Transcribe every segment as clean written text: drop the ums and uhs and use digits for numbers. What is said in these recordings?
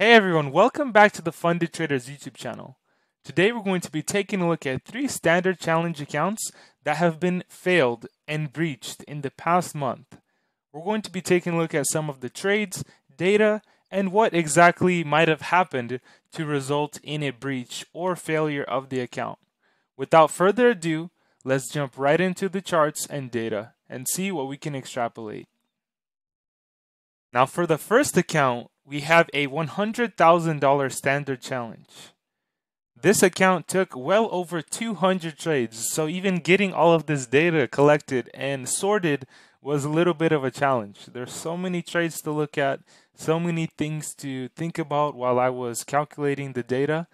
Hey everyone, welcome back to the Funded Traders YouTube channel. Today we're going to be taking a look at 3 standard challenge accounts that have been failed and breached in the past month. We're going to be taking a look at some of the trades, data, and what exactly might have happened to result in a breach or failure of the account. Without further ado, let's jump right into the charts and data and see what we can extrapolate. Now for the first account, we have a $100,000 standard challenge. This account took well over 200 trades, so even getting all of this data collected and sorted was a little bit of a challenge. There's so many trades to look at, so many things to think about while I was calculating the data,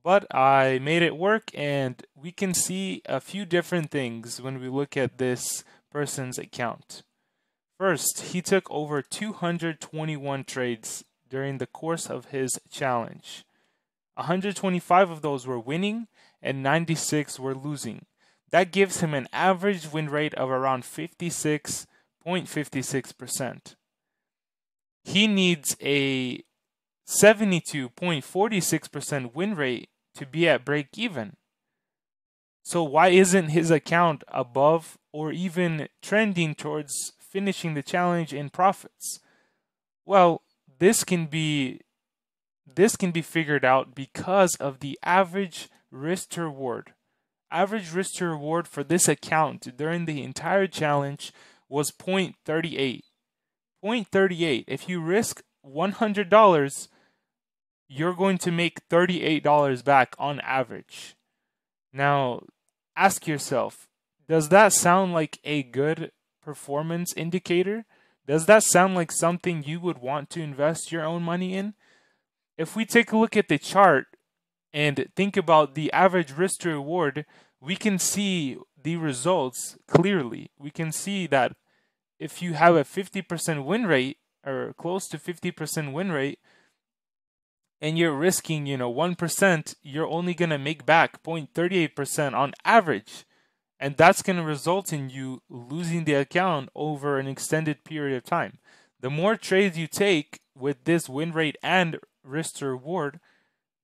but I made it work, and we can see a few different things when we look at this person's account. First, he took over 221 trades during the course of his challenge. 125 of those were winning and 96 were losing. That gives him an average win rate of around 56.56%. He needs a 72.46% win rate to be at break even. So why isn't his account above or even trending towards finishing the challenge in profits? Well, this can be figured out because of the average risk to reward. Average risk to reward for this account during the entire challenge was 0.38. 0.38. If you risk $100, you're going to make $38 back on average. Now, ask yourself, does that sound like a good performance indicator? Does that sound like something you would want to invest your own money in? If we take a look at the chart and think about the average risk to reward, we can see the results clearly. We can see that if you have a 50% win rate or close to 50% win rate and you're risking, 1%, you're only going to make back 0.38% on average. And that's going to result in you losing the account over an extended period of time. The more trades you take with this win rate and risk to reward,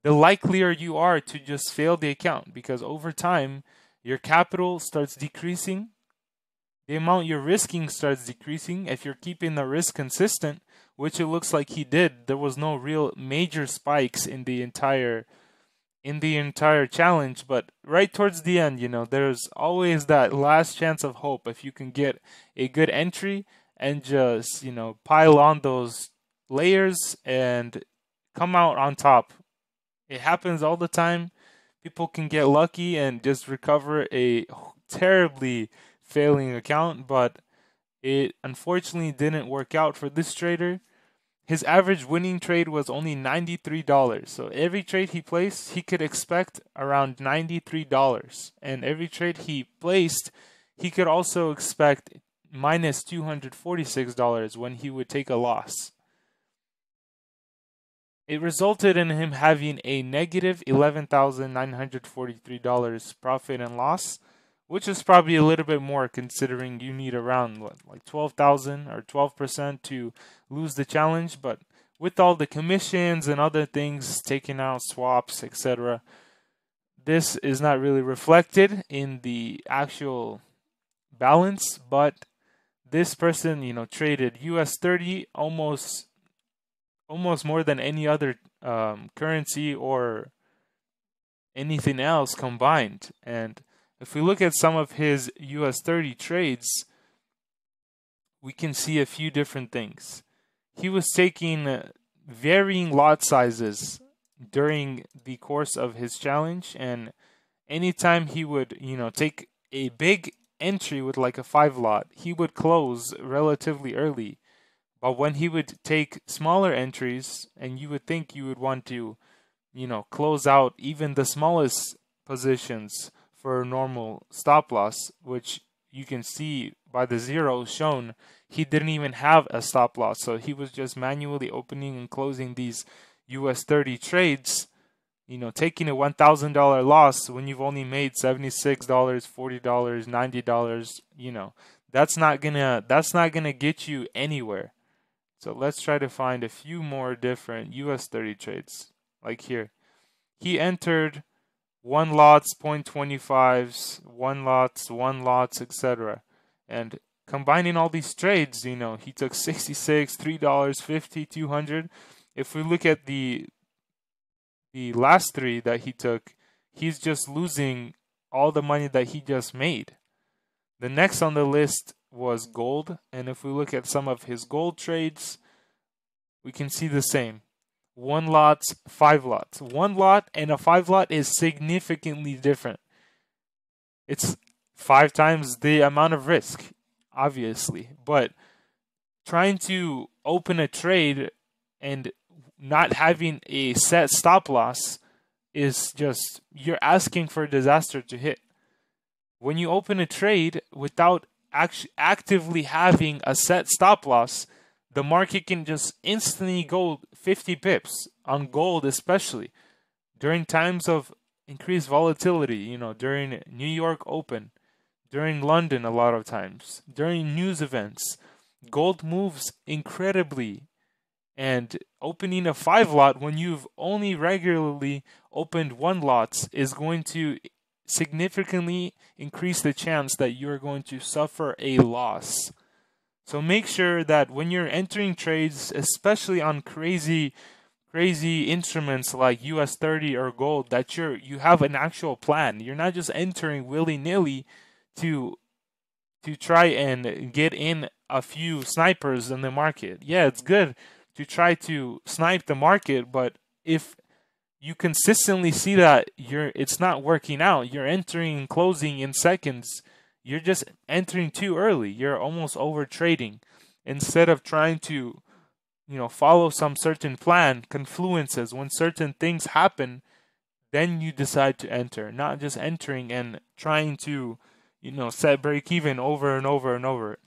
the likelier you are to just fail the account, because over time, your capital starts decreasing. The amount you're risking starts decreasing. If you're keeping the risk consistent, which it looks like he did, there was no real major spikes in the entire challenge, but right towards the end, there's always that last chance of hope if you can get a good entry and just, pile on those layers and come out on top. It happens all the time. People can get lucky and just recover a terribly failing account, but it unfortunately didn't work out for this trader. His average winning trade was only $93. So every trade he placed, he could expect around $93. And every trade he placed, he could also expect minus $246 when he would take a loss. It resulted in him having a negative $11,943 profit and loss, which is probably a little bit more considering you need around like 12,000 or 12% to lose the challenge. But with all the commissions and other things, taking out swaps, etc., this is not really reflected in the actual balance. But this person, traded US 30 almost more than any other currency or anything else combined. And if we look at some of his US 30 trades, we can see a few different things. He was taking varying lot sizes during the course of his challenge, and anytime he would, take a big entry with like a 5 lot, he would close relatively early. But when he would take smaller entries, and you would think you would want to, close out even the smallest positions for a normal stop loss, which you can see by the zero shown, he didn't even have a stop loss. So he was just manually opening and closing these US 30 trades, taking a $1,000 loss when you've only made $76, $40, $90, that's not gonna get you anywhere. So let's try to find a few more different US 30 trades. Like here, he entered one lots, 0.25s, one lots, etc. And combining all these trades, he took 66, $3, 50, 200. If we look at the last three that he took, he's just losing all the money that he just made. The next on the list was gold, and if we look at some of his gold trades, we can see the same. 1 lots, 5 lots. 1 lot and a 5 lot is significantly different. It's 5 times the amount of risk, obviously. But trying to open a trade and not having a set stop loss is just, you're asking for a disaster to hit. When you open a trade without actively having a set stop loss, the market can just instantly go 50 pips on gold, especially during times of increased volatility, during New York Open, during London a lot of times, during news events. Gold moves incredibly, and opening a 5 lot when you've only regularly opened 1 lots is going to significantly increase the chance that you're going to suffer a loss. So make sure that when you're entering trades, especially on crazy instruments like US 30 or gold, that you have an actual plan. You're not just entering willy-nilly to try and get in a few snipers in the market. Yeah, it's good to try to snipe the market, but if you consistently see that it's not working out, you're entering and closing in seconds, you're just entering too early. You're almost over trading. Instead of trying to, follow some certain plan, confluences, when certain things happen, then you decide to enter. Not just entering and trying to, set break even over and over and over.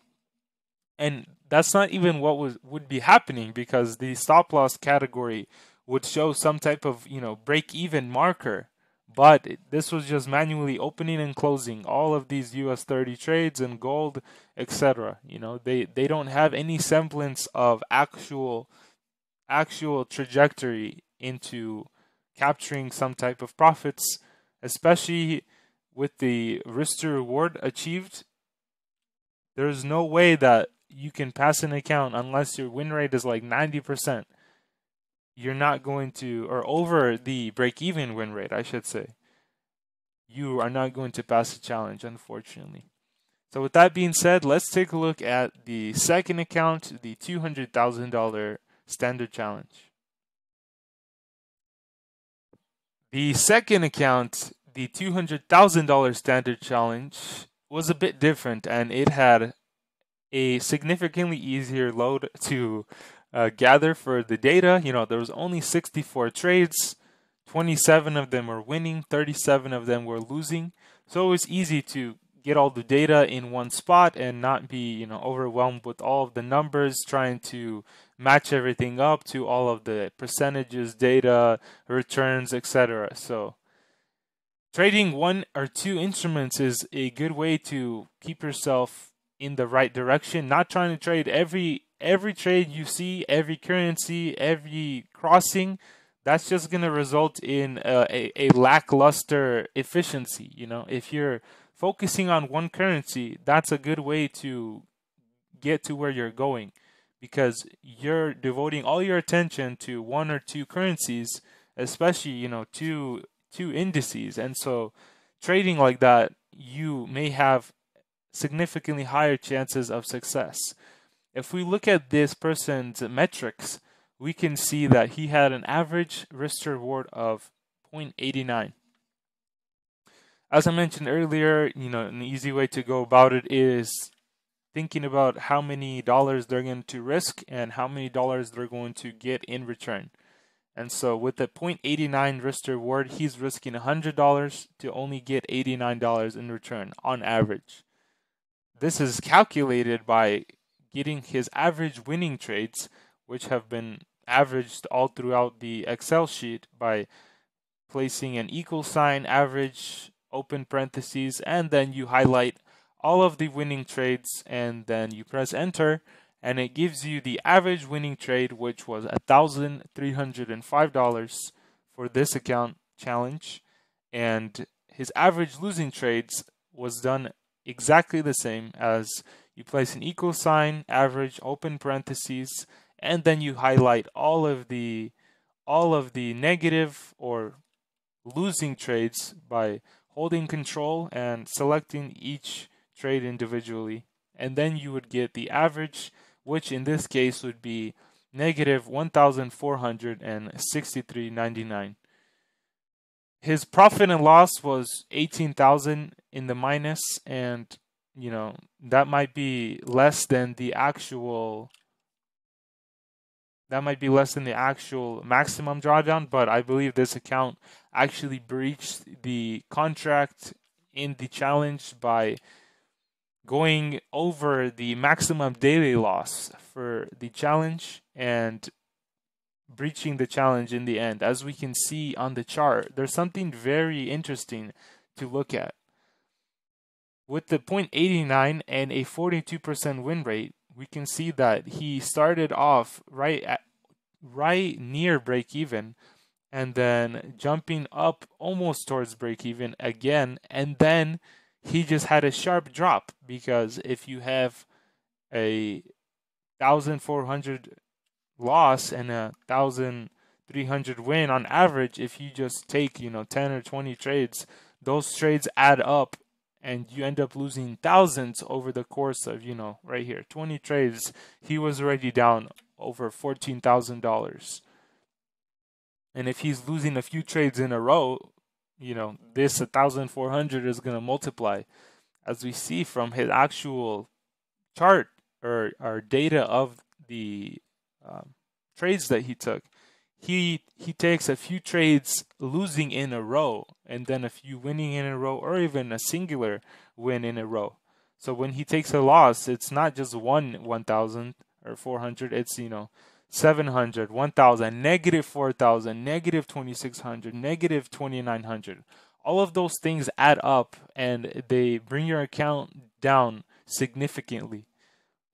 And that's not even what would be happening, because the stop loss category would show some type of, break even marker. But this was just manually opening and closing all of these US 30 trades and gold, etc. They don't have any semblance of actual trajectory into capturing some type of profits, especially with the risk to reward achieved. There's no way that you can pass an account unless your win rate is like 90%. You're not going to, or over the break-even win rate, I should say, you are not going to pass the challenge, unfortunately. So with that being said, let's take a look at the second account, the $200,000 standard challenge. The second account, the $200,000 standard challenge, was a bit different, and it had a significantly easier load to gather for the data. There was only 64 trades, 27 of them were winning, 37 of them were losing. So it was easy to get all the data in one spot and not be, overwhelmed with all of the numbers, trying to match everything up to all of the percentages, data, returns, etc. So trading 1 or 2 instruments is a good way to keep yourself in the right direction, not trying to trade every trade you see, every currency, every crossing. That's just going to result in a lackluster efficiency. If you're focusing on one currency, that's a good way to get to where you're going, because you're devoting all your attention to 1 or 2 currencies, especially, two indices. And so trading like that, you may have significantly higher chances of success. If we look at this person's metrics, we can see that he had an average risk to reward of 0.89. As I mentioned earlier, an easy way to go about it is thinking about how many dollars they're going to risk and how many dollars they're going to get in return. And so with the 0.89 risk to reward, he's risking $100 to only get $89 in return on average. This is calculated by getting his average winning trades, which have been averaged all throughout the Excel sheet, by placing an equal sign, average, open parentheses, and then you highlight all of the winning trades, and then you press enter, and it gives you the average winning trade, which was $1,305 for this account challenge, and his average losing trades was done exactly the same as you place an equal sign, average, open parentheses, and then you highlight all of the negative or losing trades by holding control and selecting each trade individually. And then you would get the average, which in this case would be negative 1,463.99. His profit and loss was 18,000 in the minus, and that might be less than the actual maximum drawdown, but I believe this account actually breached the contract in the challenge by going over the maximum daily loss for the challenge and breaching the challenge in the end. As we can see on the chart, there's something very interesting to look at. With the 0.89 and a 42% win rate, we can see that he started off right near break even, and then jumping up almost towards break even again, and then he just had a sharp drop, because if you have a 1,400 loss and a 1,300 win on average, if you just take 10 or 20 trades, those trades add up and you end up losing thousands over the course of right here 20 trades. He was already down over $14,000, and if he's losing a few trades in a row, this 1,400 is going to multiply, as we see from his actual chart or data of the trades that he took. He takes a few trades losing in a row, and then a few winning in a row, or even a singular win in a row. So when he takes a loss, it's not just 1,000 or 400, it's 700, 1,000, negative 4,000, negative 2,600, negative 2,900. All of those things add up, and they bring your account down significantly.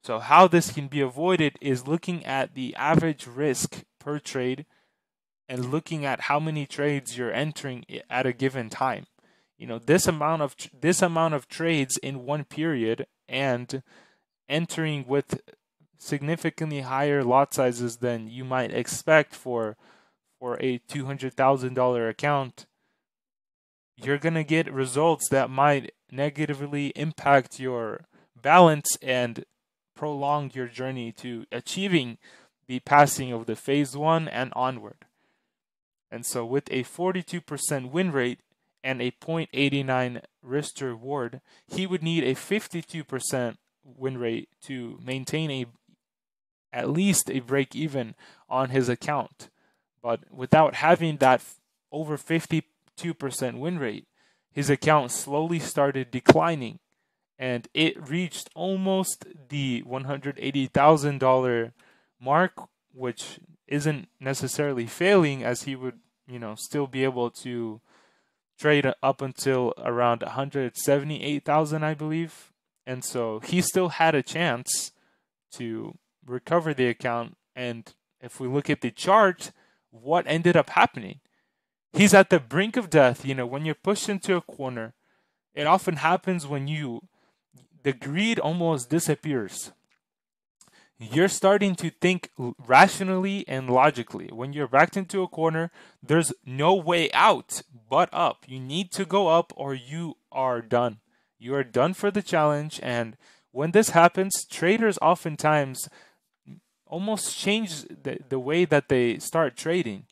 So how this can be avoided is looking at the average risk per trade and looking at how many trades you're entering at a given time. This amount of trades in one period, and entering with significantly higher lot sizes than you might expect for a $200,000 account, you're going to get results that might negatively impact your balance and prolong your journey to achieving the passing of the phase 1 and onward. And so with a 42% win rate and a 0.89 risk to reward, he would need a 52% win rate to maintain at least a break even on his account. But without having that over 52% win rate, his account slowly started declining, and it reached almost the $180,000 mark, which isn't necessarily failing, as he would still be able to trade up until around 178,000, I believe. And so he still had a chance to recover the account. And if we look at the chart, what ended up happening? He's at the brink of death. When you're pushed into a corner, it often happens when the greed almost disappears. You're starting to think rationally and logically. When you're backed into a corner, there's no way out but up. You need to go up or you are done. You are done for the challenge. And when this happens, traders oftentimes almost change the way that they start trading.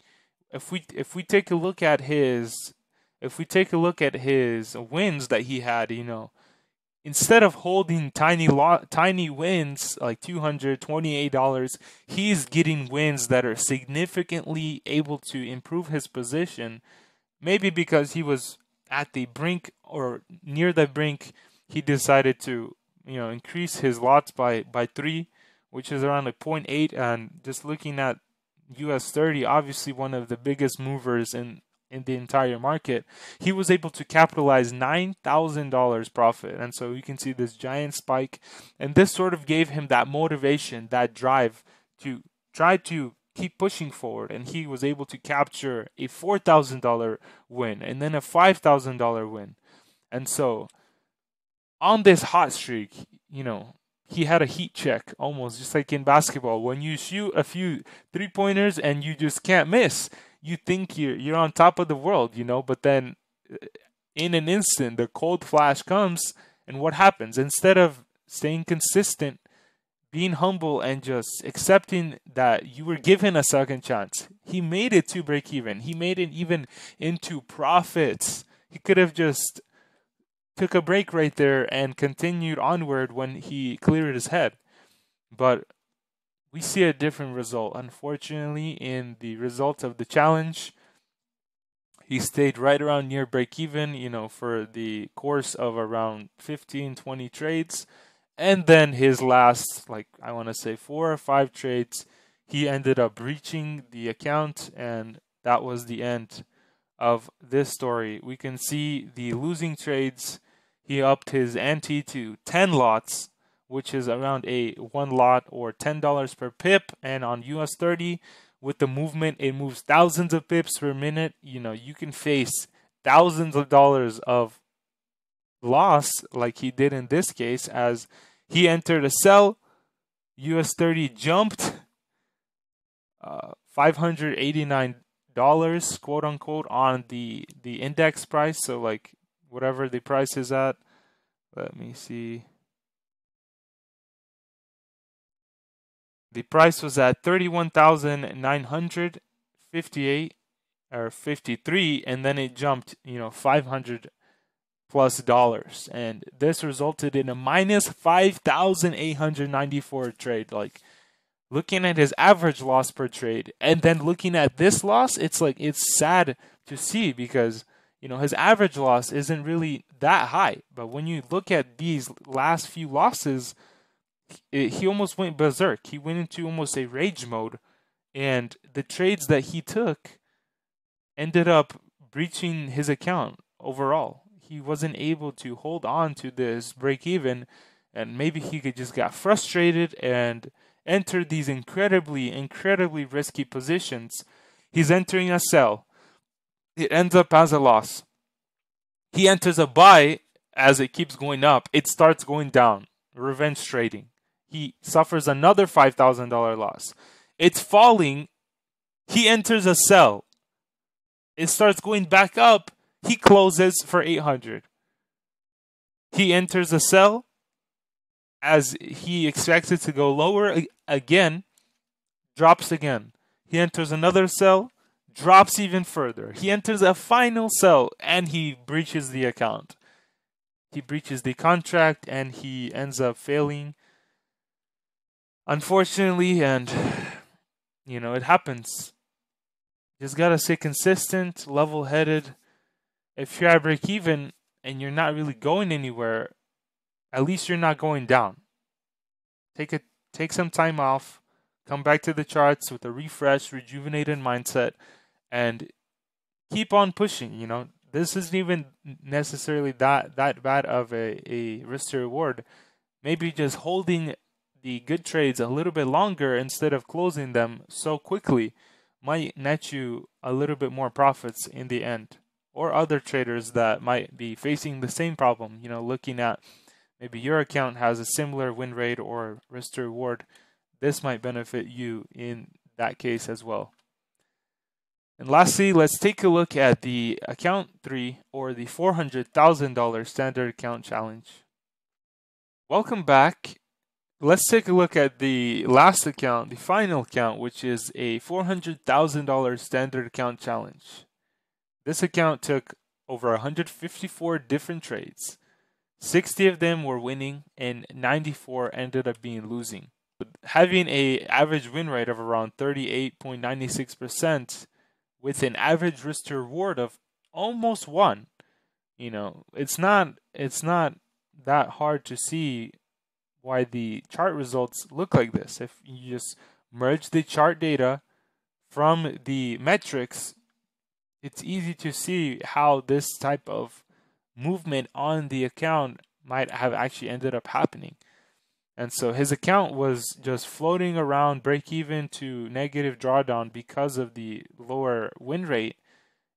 If we take a look at his wins that he had, instead of holding tiny wins like $228, he's getting wins that are significantly able to improve his position. Maybe because he was at the brink or near the brink, he decided to increase his lots by 3, which is around 0.8. And just looking at US 30, obviously one of the biggest movers in in the entire market, he was able to capitalize $9,000 profit. And so you can see this giant spike. And this sort of gave him that motivation, that drive to try to keep pushing forward. And he was able to capture a $4,000 win and then a $5,000 win. And so on this hot streak, he had a heat check, almost just like in basketball. When you shoot a few 3-pointers and you just can't miss, you think you're on top of the world, but then in an instant the cold flash comes, and what happens? Instead of staying consistent, being humble, and just accepting that you were given a second chance, he made it to break even. He made it even into profits. He could have just took a break right there and continued onward when he cleared his head. But we see a different result. Unfortunately, in the result of the challenge, he stayed right around near break even, for the course of around 15, 20 trades. And then his last, I want to say 4 or 5 trades, he ended up breaching the account, and that was the end of this story. We can see the losing trades. He upped his ante to 10 lots, which is around a 1 lot or $10 per pip. And on US 30, with the movement, it moves thousands of pips per minute. You can face thousands of dollars of loss like he did in this case, as he entered a sell. US 30 jumped $589, quote unquote, on the index price. So whatever the price is at. Let me see. The price was at 31,958 or 53, and then it jumped, $500 plus, and this resulted in a minus 5,894 trade. Looking at his average loss per trade, and then looking at this loss, it's sad to see, because his average loss isn't really that high. But when you look at these last few losses, he almost went berserk. He went into almost a rage mode, and the trades that he took ended up breaching his account overall. He wasn't able to hold on to this break even, and maybe he just got frustrated and entered these incredibly risky positions. He's entering a sell. It ends up as a loss. He enters a buy. As it keeps going up, it starts going down. Revenge trading. He suffers another $5,000 loss. It's falling. He enters a sell. It starts going back up. He closes for 800. He enters a sell as he expects it to go lower again, drops again. He enters another sell, drops even further. He enters a final sell, and he breaches the account. He breaches the contract, and he ends up failing, unfortunately, and it happens. Just gotta stay consistent, level-headed. If you're at break even and you're not really going anywhere, at least you're not going down. Take some time off, come back to the charts with a refreshed, rejuvenated mindset, and keep on pushing. This isn't even necessarily that bad of a risk to reward. Maybe just holding the good trades a little bit longer instead of closing them so quickly might net you a little bit more profits in the end. Or other traders that might be facing the same problem, looking at maybe your account has a similar win rate or risk to reward. This might benefit you in that case as well. And lastly, let's take a look at the account 3, or the $400,000 standard account challenge. Welcome back. Let's take a look at the last account, the final account, which is a $400,000 standard account challenge. This account took over 154 different trades. 60 of them were winning, and 94 ended up being losing. Having an average win rate of around 38.96%, with an average risk to reward of almost 1, it's not that hard to see why the chart results look like this. If you just merge the chart data from the metrics, it's easy to see how this type of movement on the account might have actually ended up happening. And so his account was just floating around break even to negative drawdown because of the lower win rate.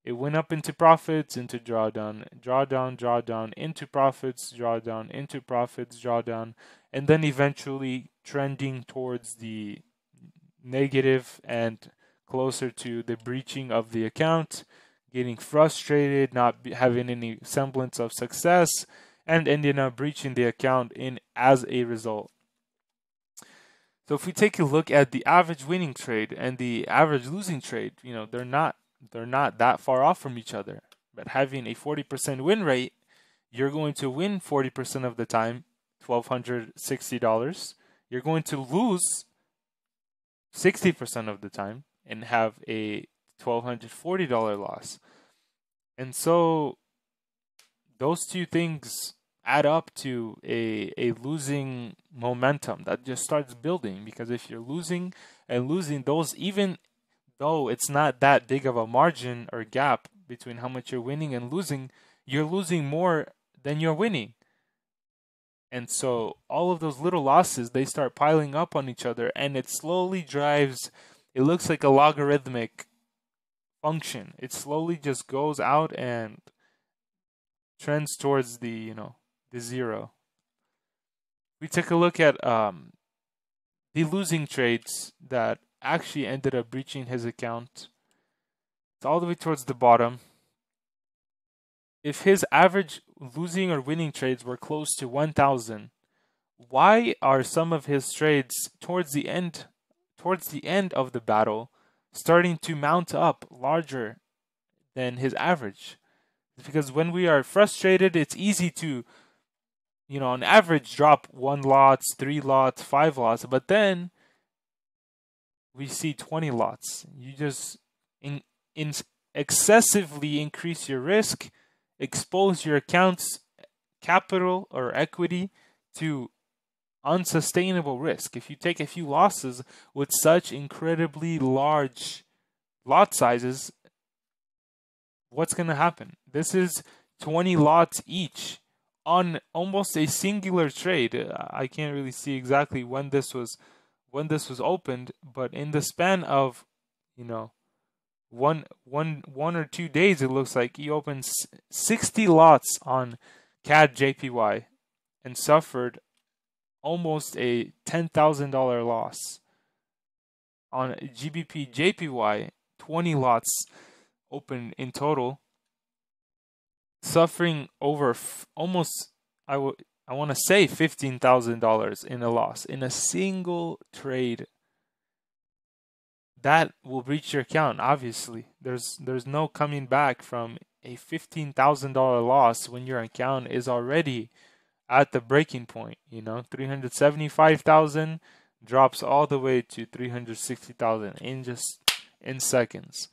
It went up into profits, into drawdown, drawdown, drawdown, into profits, drawdown, into profits, drawdown, and then eventually trending towards the negative and closer to the breaching of the account, getting frustrated, not having any semblance of success, and ending up breaching the account in as a result. So if we take a look at the average winning trade and the average losing trade, they're not that far off from each other. But having a 40% win rate, you're going to win 40% of the time, $1,260. You're going to lose 60% of the time and have a $1,240 loss. And so those two things add up to a losing momentum that just starts building, because if you're losing and losing those, even though it's not that big of a margin or gap between how much you're winning and losing, you're losing more than you're winning. And so all of those little losses, they start piling up on each other, and it slowly drives, it looks like a logarithmic function. It slowly just goes out and trends towards the zero. We take a look at the losing trades that actually ended up breaching his account. It's all the way towards the bottom. If his average losing or winning trades were close to 1,000, why are some of his trades towards the end of the battle starting to mount up larger than his average? It's because when we are frustrated, it's easy to, on average, drop 1 lots, 3 lots, 5 lots, but then we see 20 lots. You just excessively increase your risk, expose your account's capital or equity to unsustainable risk. If you take a few losses with such incredibly large lot sizes, what's going to happen? This is 20 lots each on almost a singular trade. I can't really see exactly when this was opened, but in the span of one or 2 days, it looks like he opened 60 lots on CAD JPY and suffered almost a $10,000 loss. On GBP JPY, 20 lots open in total, suffering over almost, I want to say $15,000 in a loss in a single trade. That will breach your account. Obviously, there's no coming back from a $15,000 loss when your account is already at the breaking point. 375,000 drops all the way to 360,000 in seconds.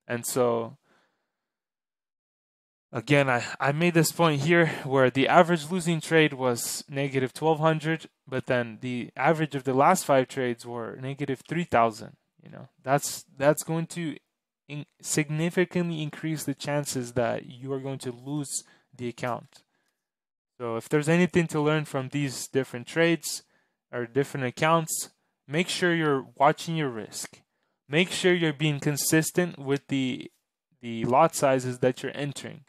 And so again, I made this point here where the average losing trade was negative 1,200, but then the average of the last 5 trades were negative 3,000. That's going to significantly increase the chances that you are going to lose the account. So if there's anything to learn from these different trades or different accounts, make sure you're watching your risk. Make sure you're being consistent with the lot sizes that you're entering.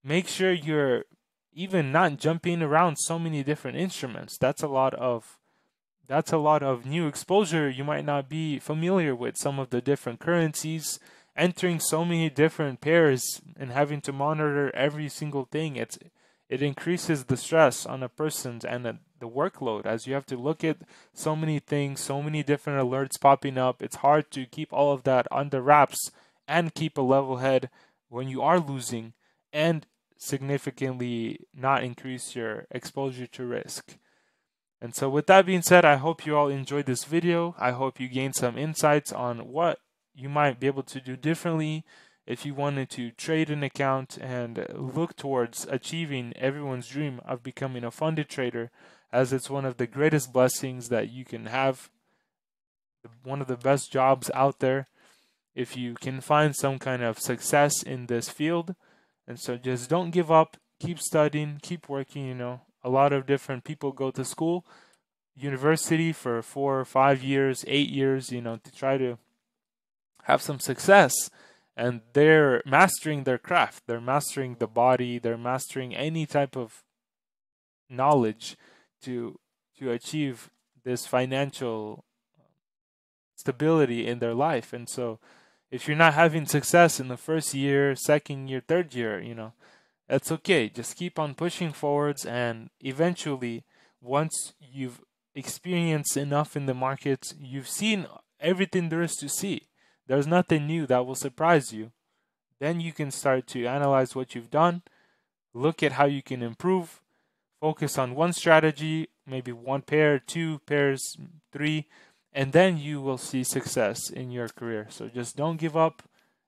Make sure you're even not jumping around so many different instruments. That's a lot of new exposure. You might not be familiar with some of the different currencies, entering so many different pairs and having to monitor every single thing. It increases the stress on a person's and the workload, as you have to look at so many things, so many different alerts popping up. It's hard to keep all of that under wraps and keep a level head when you are losing, and significantly not increase your exposure to risk. And so with that being said, I hope you all enjoyed this video. I hope you gained some insights on what you might be able to do differently if you wanted to trade an account and look towards achieving everyone's dream of becoming a funded trader, as it's one of the greatest blessings that you can have, one of the best jobs out there. if you can find some kind of success in this field. And so just don't give up, keep studying, keep working. You know, a lot of different people go to school, university for 4 or 5 years, 8 years, you know, to try to have some success. And they're mastering their craft, they're mastering the body, they're mastering any type of knowledge to achieve this financial stability in their life. And so if you're not having success in the first year, second year, third year, you know, that's okay. Just keep on pushing forwards, and eventually, once you've experienced enough in the market, you've seen everything there is to see. There's nothing new that will surprise you. Then you can start to analyze what you've done, look at how you can improve, focus on one strategy, maybe one pair, 2 pairs, 3, and then you will see success in your career. So just don't give up.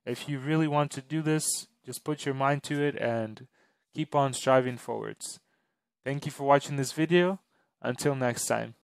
If you really want to do this, just put your mind to it and keep on striving forwards. Thank you for watching this video. Until next time.